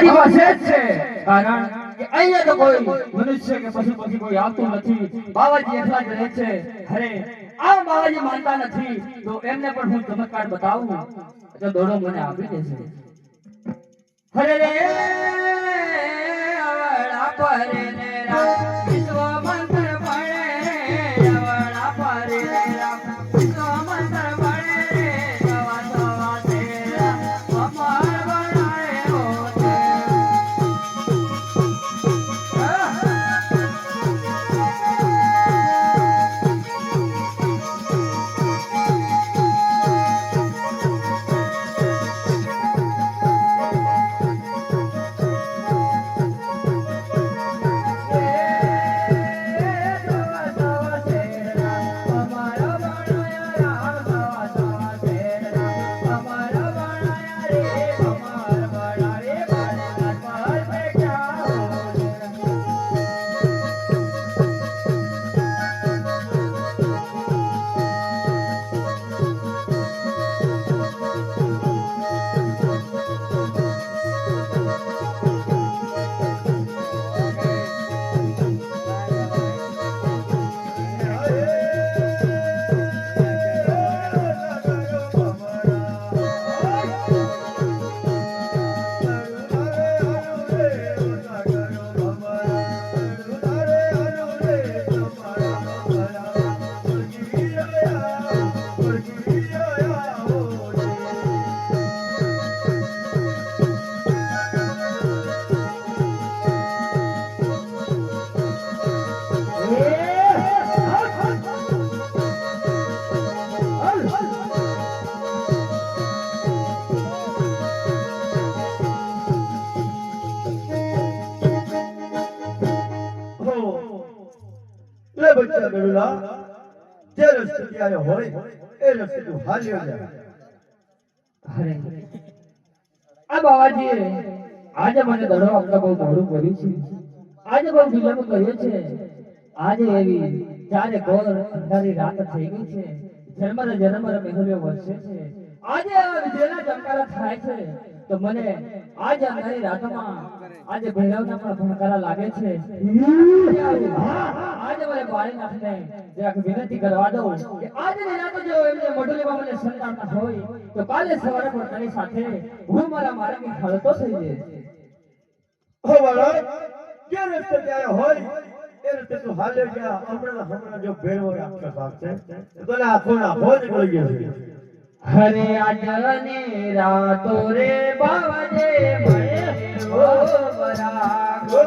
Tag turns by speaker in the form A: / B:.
A: મારી પાસે જ છે કારણ કે અહીંયા તો કોઈ મનુષ્ય કે પશુ પક્ષી કોઈ આવતું નથી બાવાજી એકલા જ રહે છે અરે આ બાવાજી માનતા નથી તો એમને પણ હું ચમત્કાર બતાવું તો દોડો મને આપી દેશે હરે રે અવળા પરે ને વિશ્વ મંત્ર પડે રે અવળા પરે ને વિશ્વ મંત્ર પડે રે સવા સવા તેરા અમર બનાયો
B: લે બચ્ચા ગરુડા જે રસ્તે ત્યારે હોય એ રસ્તે તું હાલ્યો જા
A: અરે આ બાવાજીએ આજે મને દડો આપતા બહુ મોડું કર્યું છે આજે બહુ વિલંબ કર્યો છે આજે એવી ચારે ગોળ અંધારી રાત થઈ ગઈ છે જન્મર મેહુલ્યો વરસે છે આજે આ વિજયના ચમકારા થાય છે તો મને આજે અંધારી રાતમાં આજે ભૈરવના પણ ભણકારા લાગે છે આજે મને બાળીનાથને જરાક વિનંતી કરવા દઉં કે આજની રાતે જો એમને મોઢુલીમાં મને સંતાડતા હોય તો કાલે સવારે પણ તારી સાથે હું મારા માર્ગે હળતો થઈ જઈશ
B: હો બાળક જે રસ્તે ત્યારે હોય એ રસ્તે તું હાલ્યો જા હમણાં જો ભેળવો આપતા પાસે તો તને આખો નીકળી ગયો છે
A: હરે આજની રાતો રે બાવાજે મળે ઓ બરાગો